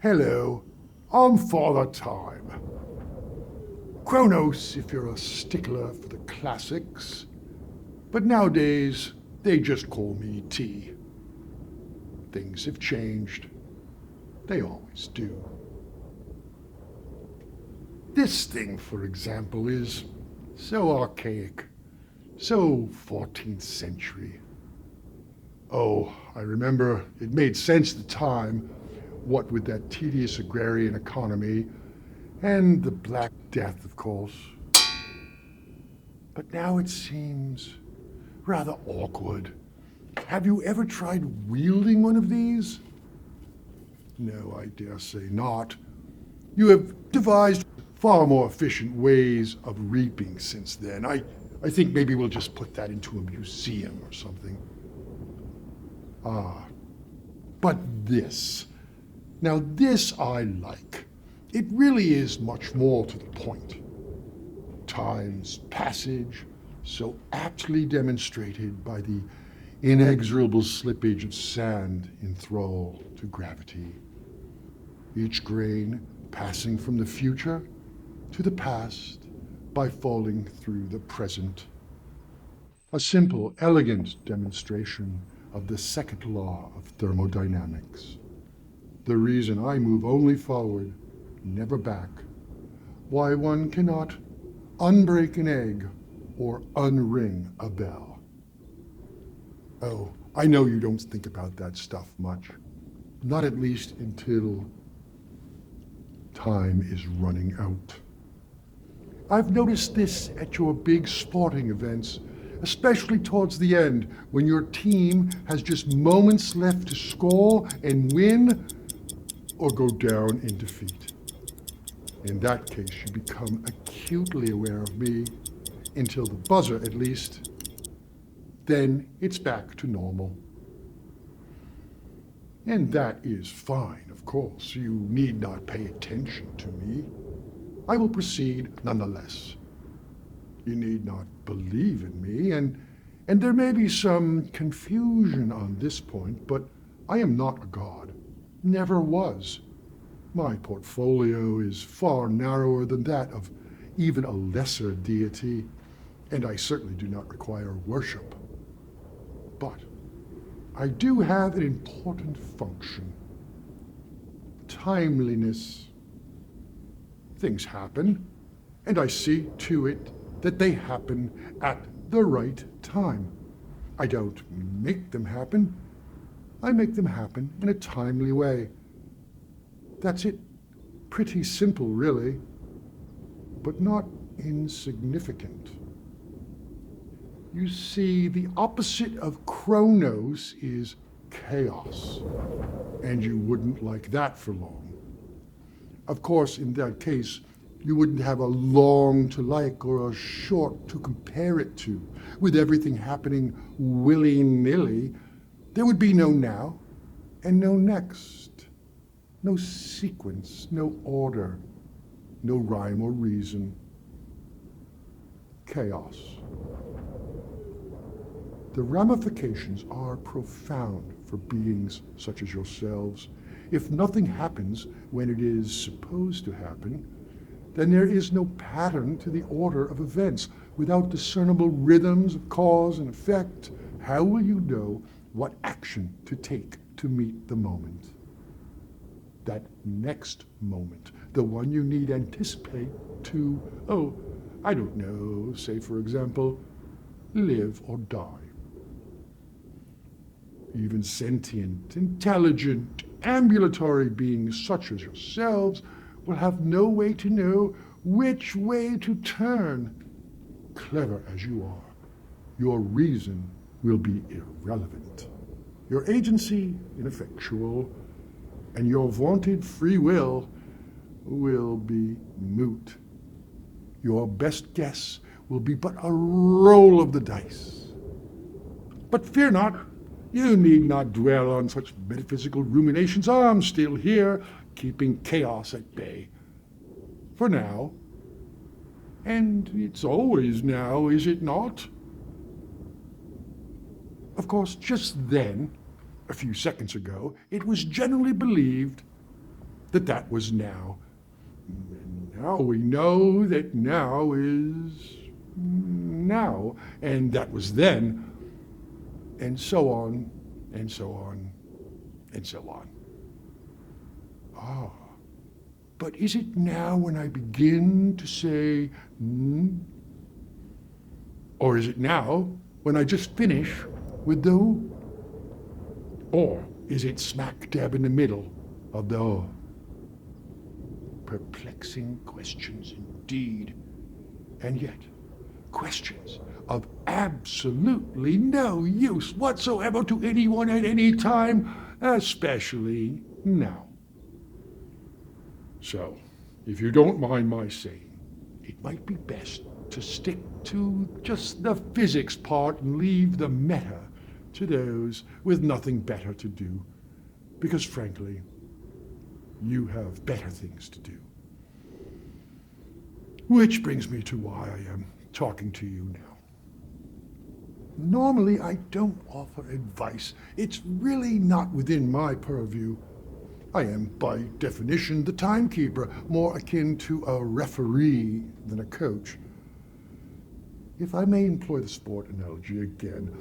Hello, I'm Father Time. Kronos, if you're a stickler for the classics. But nowadays, they just call me T. Things have changed. They always do. This thing, for example, is so archaic, so 14th century. Oh, I remember it made sense at the time, what with that tedious agrarian economy and the Black Death, of course. But now it seems rather awkward. Have you ever tried wielding one of these? No, I dare say not. You have devised far more efficient ways of reaping since then. I think maybe we'll just put that into a museum or something. Ah, but this. Now this I like. It really is much more to the point. Time's passage, so aptly demonstrated by the inexorable slippage of sand in thrall to gravity. Each grain passing from the future to the past by falling through the present. A simple, elegant demonstration of the second law of thermodynamics. The reason I move only forward, never back. Why one cannot unbreak an egg or unring a bell. Oh, I know you don't think about that stuff much. Not at least until time is running out. I've noticed this at your big sporting events, especially towards the end, when your team has just moments left to score and win or go down in defeat. In that case, you become acutely aware of me, until the buzzer at least. Then it's back to normal. And that is fine, of course. You need not pay attention to me. I will proceed nonetheless. You need not believe in me, and there may be some confusion on this point, but I am not a god. Never was. My portfolio is far narrower than that of even a lesser deity, and I certainly do not require worship. But I do have an important function. Timeliness. Things happen, and I see to it that they happen at the right time. I don't make them happen. I make them happen in a timely way. That's it. Pretty simple, really, but not insignificant. You see, the opposite of Kronos is chaos, and you wouldn't like that for long. Of course, in that case, you wouldn't have a long to like or a short to compare it to. With everything happening willy-nilly, there would be no now and no next. No sequence, no order, no rhyme or reason. Chaos. The ramifications are profound for beings such as yourselves. If nothing happens when it is supposed to happen, then there is no pattern to the order of events. Without discernible rhythms of cause and effect, how will you know what action to take to meet the moment? That next moment, the one you need anticipate to, I don't know, say for example, live or die. Even sentient, intelligent, ambulatory beings such as yourselves will have no way to know which way to turn. Clever as you are, your reason will be irrelevant. Your agency ineffectual, and your vaunted free will be moot. Your best guess will be but a roll of the dice. But fear not, you need not dwell on such metaphysical ruminations. I'm still here, keeping chaos at bay. For now. And it's always now, is it not? Of course, just then, a few seconds ago, it was generally believed that was now. And now we know that now is now, and that was then, and so on, and so on, and so on. Ah, but is it now when I begin to say, or is it now when I just finish with the who? Or is it smack dab in the middle of the oh? Perplexing questions indeed, and yet questions of absolutely no use whatsoever to anyone at any time, especially now. So, if you don't mind my saying, it might be best to stick to just the physics part and leave the meta to those with nothing better to do, because frankly, you have better things to do. Which brings me to why I am talking to you now. Normally, I don't offer advice. It's really not within my purview. I am, by definition, the timekeeper, more akin to a referee than a coach. If I may employ the sport analogy again,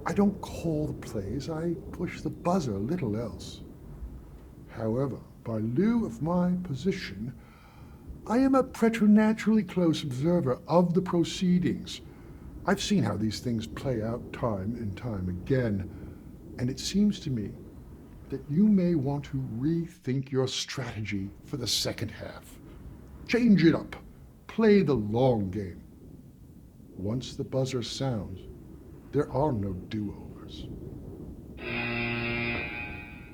I don't call the plays, I push the buzzer, little else. However, by lieu of my position, I am a preternaturally close observer of the proceedings. I've seen how these things play out time and time again, and it seems to me that you may want to rethink your strategy for the second half. Change it up. Play the long game. Once the buzzer sounds, there are no do-overs.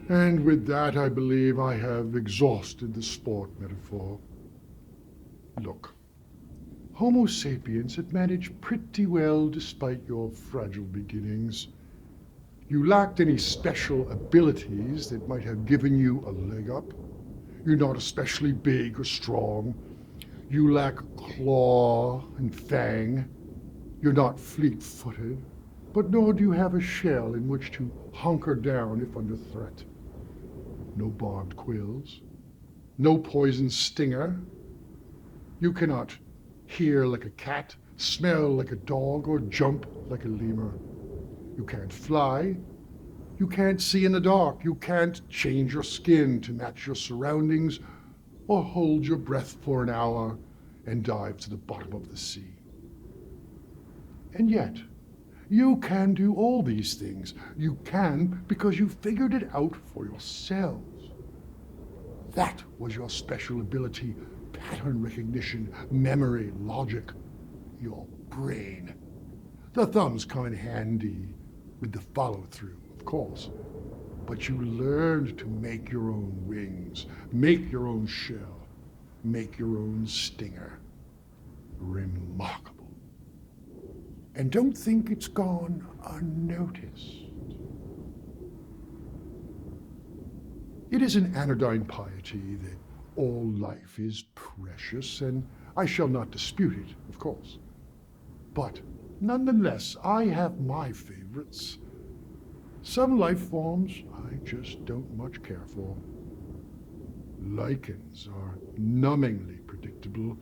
And with that, I believe I have exhausted the sport metaphor. Look, Homo sapiens had managed pretty well despite your fragile beginnings. You lacked any special abilities that might have given you a leg up. You're not especially big or strong. You lack claw and fang. You're not fleet-footed, but nor do you have a shell in which to hunker down if under threat. No barbed quills, no poison stinger. You cannot hear like a cat, smell like a dog, or jump like a lemur. You can't fly. You can't see in the dark. You can't change your skin to match your surroundings, or hold your breath for an hour and dive to the bottom of the sea. And yet, you can do all these things. You can because you figured it out for yourselves. That was your special ability: pattern recognition, memory, logic, your brain. The thumbs come in handy with the follow-through, of course. But you learned to make your own wings, make your own shell, make your own stinger. Remarkable. And don't think it's gone unnoticed. It is an anodyne piety that all life is precious, and I shall not dispute it, of course. But nonetheless, I have my favorites. Some life forms I just don't much care for. Lichens are numbingly predictable.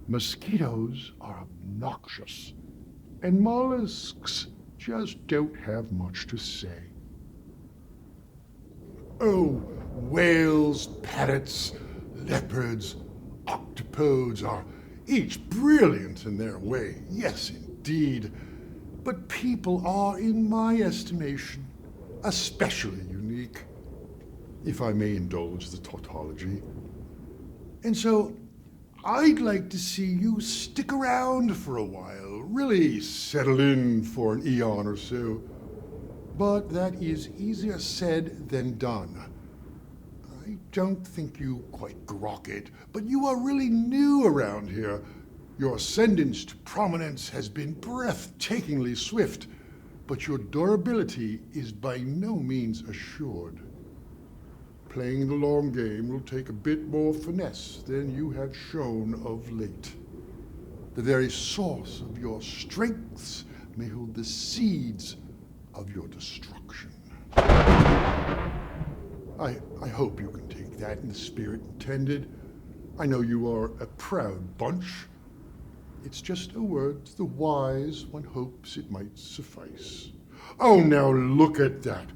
Mosquitoes are obnoxious. And mollusks just don't have much to say. Oh, whales, parrots, leopards, octopodes are each brilliant in their way, yes indeed. But people are, in my estimation, especially unique, if I may indulge the tautology. And so I'd like to see you stick around for a while, really settle in for an eon or so. But that is easier said than done. I don't think you quite grok it, but you are really new around here. Your ascendance to prominence has been breathtakingly swift, but your durability is by no means assured. Playing the long game will take a bit more finesse than you have shown of late. The very source of your strengths may hold the seeds of your destruction. I hope you can take that in the spirit intended. I know you are a proud bunch. It's just a word to the wise, one hopes it might suffice. Oh, now look at that.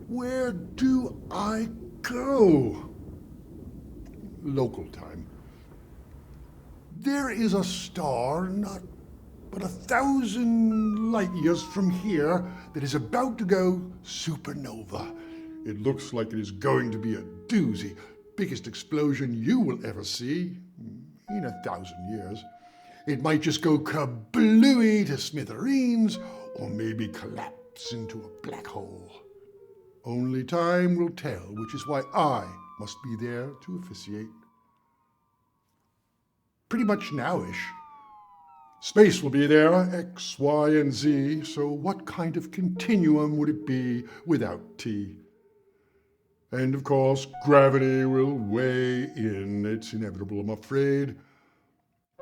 Where do I go? Local time. There is a star not but 1,000 light years from here that is about to go supernova. It looks like it is going to be a doozy. Biggest explosion you will ever see in 1,000 years. It might just go kablooey to smithereens, or maybe collapse into a black hole. Only time will tell, which is why I must be there to officiate. Pretty much nowish. Space will be there, X, Y, and Z, so what kind of continuum would it be without T? And of course, gravity will weigh in. It's inevitable, I'm afraid.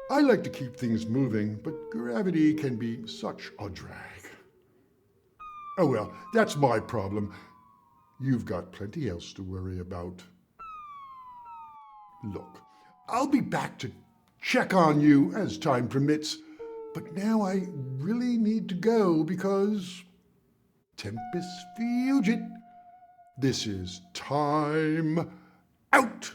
I like to keep things moving, but gravity can be such a drag. Oh well, that's my problem. You've got plenty else to worry about. Look, I'll be back to check on you as time permits, but now I really need to go because Tempus fugit. This is time out.